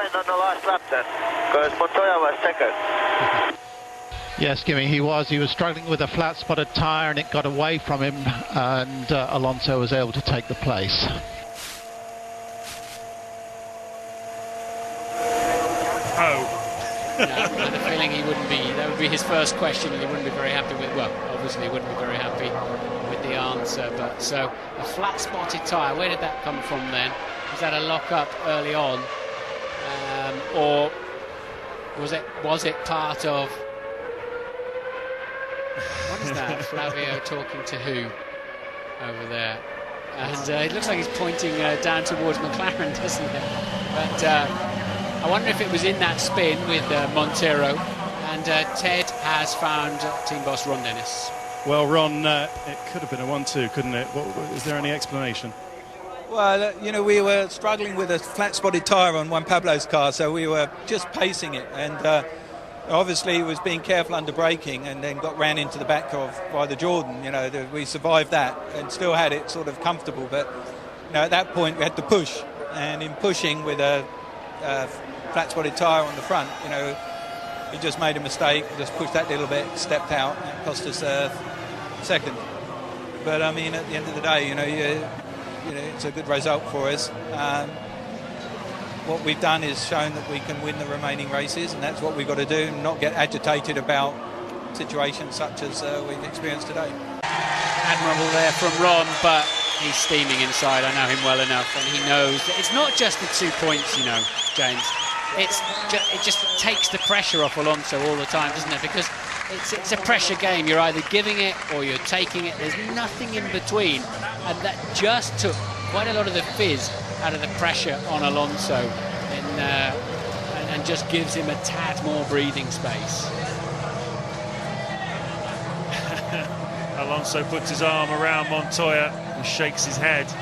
behind on the last lap then, because Montoya was second. Yes, Kimmy, he was. He was struggling with a flat-spotted tyre and it got away from him, and Alonso was able to take the place. Oh. No, I had a feeling he wouldn't be. That would be his first question, and he wouldn't be very happy with. Well, obviously, he wouldn't be very happy with the answer. But so a flat-spotted tyre. Where did that come from then? Was that a lock-up early on, or was it part of? What is that? Flavio talking to who over there? And it looks like he's pointing down towards McLaren, doesn't it? But I wonder if it was in that spin with Montero. And Ted has found team boss Ron Dennis. Well, Ron, it could have been a 1-2, couldn't it? Is there any explanation? Well, you know, we were struggling with a flat-spotted tyre on Juan Pablo's car, so we were just pacing it. And obviously, he was being careful under braking and then got ran into the back of by the Jordan. You know, we survived that and still had it sort of comfortable. But, you know, at that point, we had to push. And in pushing with a flat-spotted tyre on the front, you know, he just made a mistake, just pushed that little bit, stepped out, and it cost us second. But, I mean, at the end of the day, you know, it's a good result for us. What we've done is shown that we can win the remaining races, and that's what we've got to do, and not get agitated about situations such as we've experienced today. Admirable there from Ron, but he's steaming inside. I know him well enough, and he knows that it's not just the 2 points, you know, James. It just takes the pressure off Alonso all the time, doesn't it? Because it's a pressure game. You're either giving it or you're taking it. There's nothing in between, and that just took quite a lot of the fizz out of the pressure on Alonso, and just gives him a tad more breathing space. Alonso puts his arm around Montoya and shakes his head.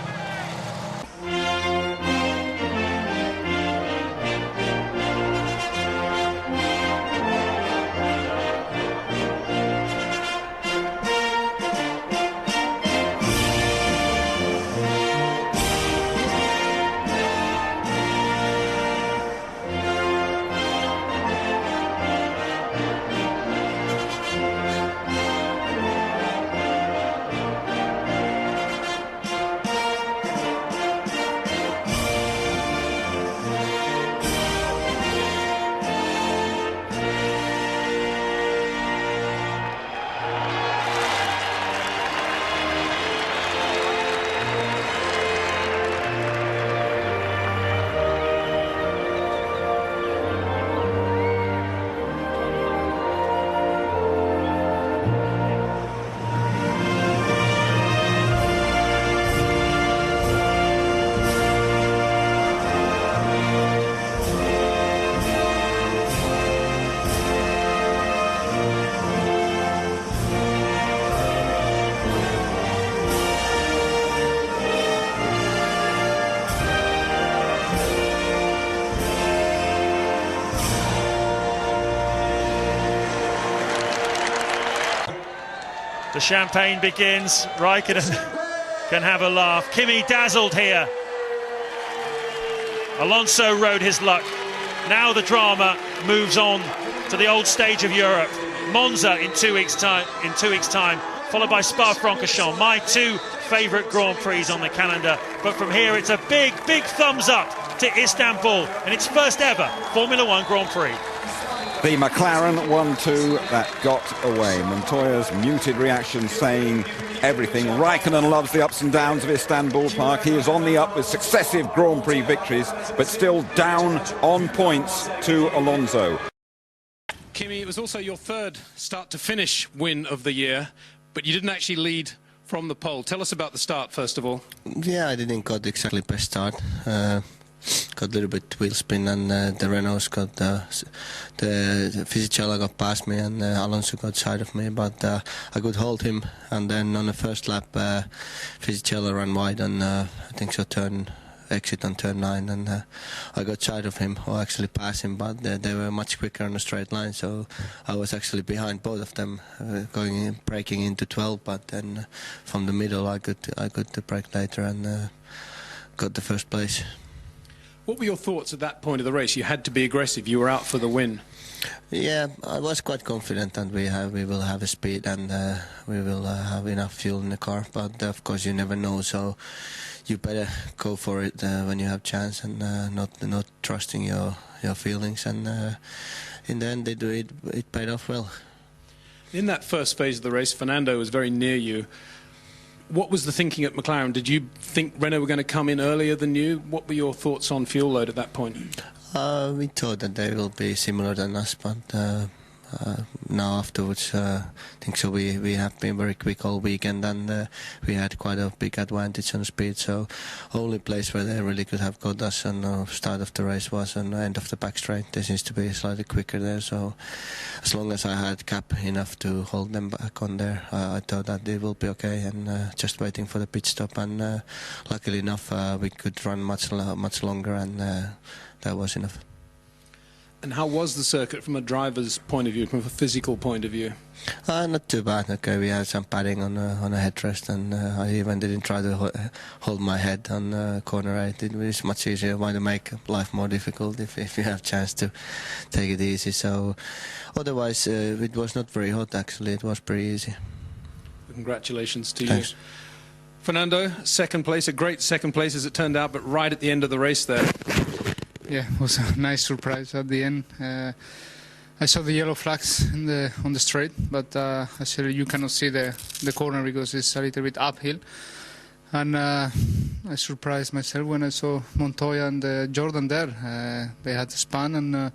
The champagne begins. Raikkonen can have a laugh. Kimi dazzled here. Alonso rode his luck. Now the drama moves on to the old stage of Europe. Monza in 2 weeks' time. Followed by Spa-Francorchamps. My 2 favourite Grand Prix on the calendar. But from here, it's a big, big thumbs up to Istanbul and its first ever Formula One Grand Prix. The McLaren 1-2 that got away. Montoya's muted reaction saying everything. Raikkonen loves the ups and downs of Istanbul Park. He is on the up with successive Grand Prix victories, but still down on points to Alonso. Kimi, it was also your third start-to-finish win of the year, but you didn't actually lead from the pole. Tell us about the start, first of all. Yeah, I didn't got exactly best start. Got a little bit wheel spin, and the Renaults got the Fisichella got past me, and Alonso got side of me, but I could hold him. And then on the first lap, Fisichella ran wide, and I think so exit on turn 9, and I got side of him, or actually passed him, but they were much quicker on a straight line, so I was actually behind both of them, breaking into 12, but then from the middle I could brake later and got the first place. What were your thoughts at that point of the race? You had to be aggressive. You were out for the win. Yeah, I was quite confident that we will have a speed and we will have enough fuel in the car. But of course, you never know. So you better go for it when you have chance and not trusting your feelings. And in the end, it paid off well. In that first phase of the race, Fernando was very near you. What was the thinking at McLaren? Did you think Renault were going to come in earlier than you? What were your thoughts on fuel load at that point? We thought that they will be similar than us, but now afterwards, I think so. We have been very quick all weekend, and we had quite a big advantage on speed. So, only place where they really could have got us on the start of the race was on the end of the back straight. They seems to be slightly quicker there. So, as long as I had cap enough to hold them back on there, I thought that it will be okay. And just waiting for the pit stop, and luckily enough, we could run much longer, and that was enough. And how was the circuit from a driver's point of view, from a physical point of view? Not too bad. Okay, we had some padding on a headrest, and I even didn't try to hold my head on corner 8. It was much easier. Why to make life more difficult if you have chance to take it easy? So, otherwise, it was not very hot. Actually, it was pretty easy. Congratulations to Thanks. you, Fernando. Second place, a great second place as it turned out, but right at the end of the race there. Yeah, it was a nice surprise at the end. I saw the yellow flags on the straight, but actually you cannot see the corner because it's a little bit uphill. And I surprised myself when I saw Montoya and Jordan there. They had the span, and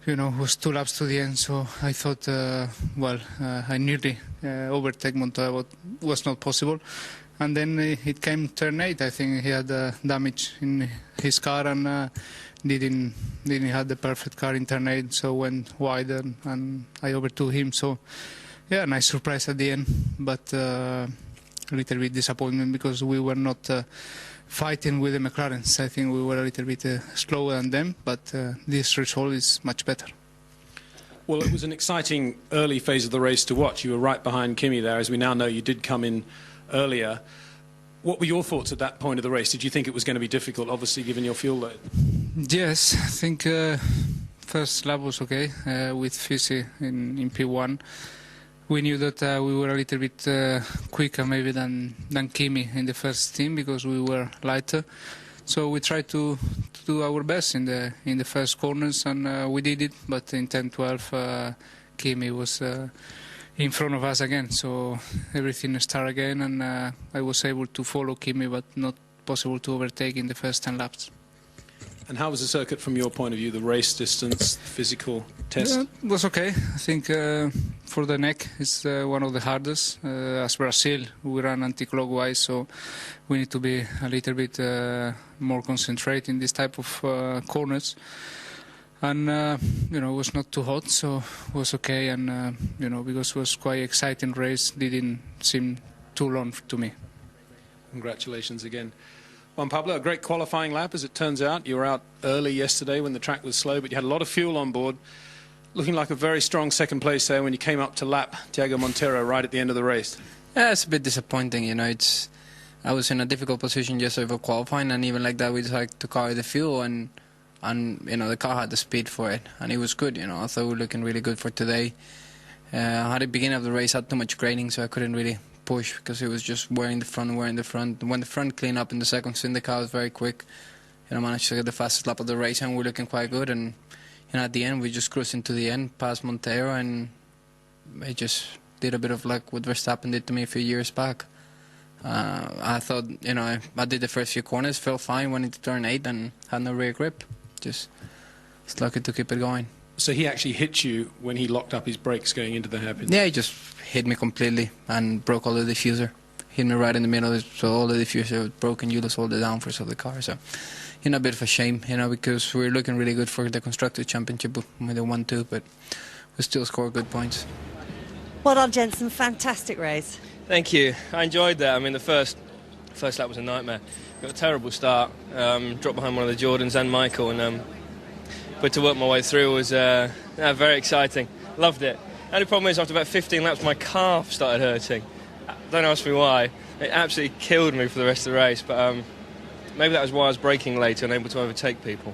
it was 2 laps to the end. So I thought, I nearly overtake Montoya, but was not possible. And then it came turn 8. I think he had damage in his car and didn't have the perfect car in turn 8, so went wide and I overtook him. So, yeah, nice surprise at the end, but a little bit disappointment because we were not fighting with the McLarens. I think we were a little bit slower than them, but this result is much better. Well, it was an exciting early phase of the race to watch. You were right behind Kimi there. As we now know, you did come in earlier. What were your thoughts at that point of the race? Did you think it was going to be difficult, obviously, given your fuel load? Yes, I think first lap was okay with Fisi in P1. We knew that we were a little bit quicker maybe than Kimi in the first team because we were lighter. So we tried to do our best in the first corners, and we did it. But in 10-12, Kimi was in front of us again, so everything started again, and I was able to follow Kimi, but not possible to overtake in the first 10 laps. And how was the circuit from your point of view, the race distance, physical test? Yeah, it was okay. I think for the neck it's one of the hardest. As Brazil, we run anti-clockwise, so we need to be a little bit more concentrated in this type of corners. And, it was not too hot, so it was okay. And, because it was quite exciting race, didn't seem too long to me. Congratulations again. Juan Pablo, a great qualifying lap, as it turns out. You were out early yesterday when the track was slow, but you had a lot of fuel on board. Looking like a very strong second place there when you came up to lap Thiago Monteiro right at the end of the race. Yeah, it's a bit disappointing, I was in a difficult position just over qualifying, and even like that we decided to carry the fuel, and the car had the speed for it, and it was good. I thought we were looking really good for today. At the beginning of the race, I had too much grading, so I couldn't really push because it was just wearing the front. When the front cleaned up in the second stint, the car was very quick. I managed to get the fastest lap of the race, and we're looking quite good. And at the end, we just cruised into the end, past Monteiro, and I just did a bit of like what Verstappen did to me a few years back. I thought, I did the first few corners, felt fine, went into turn 8, and had no rear grip. Just lucky to keep it going. So he actually hit you when he locked up his brakes going into the hairpin? Yeah, he just hit me completely and broke all the diffuser. Hit me right in the middle, so all the diffuser was broken. You lost all the downforce of the car. So, a bit of a shame, because we're looking really good for the Constructors' Championship with the 1-2, but we still score good points. Well done, Jensen. Fantastic race. Thank you. I enjoyed that. The first lap was a nightmare. Got a terrible start. Dropped behind one of the Jordans and Michael, but to work my way through was very exciting. Loved it. The only problem is after about 15 laps, my calf started hurting. Don't ask me why. It absolutely killed me for the rest of the race. But maybe that was why I was braking late, unable to overtake people.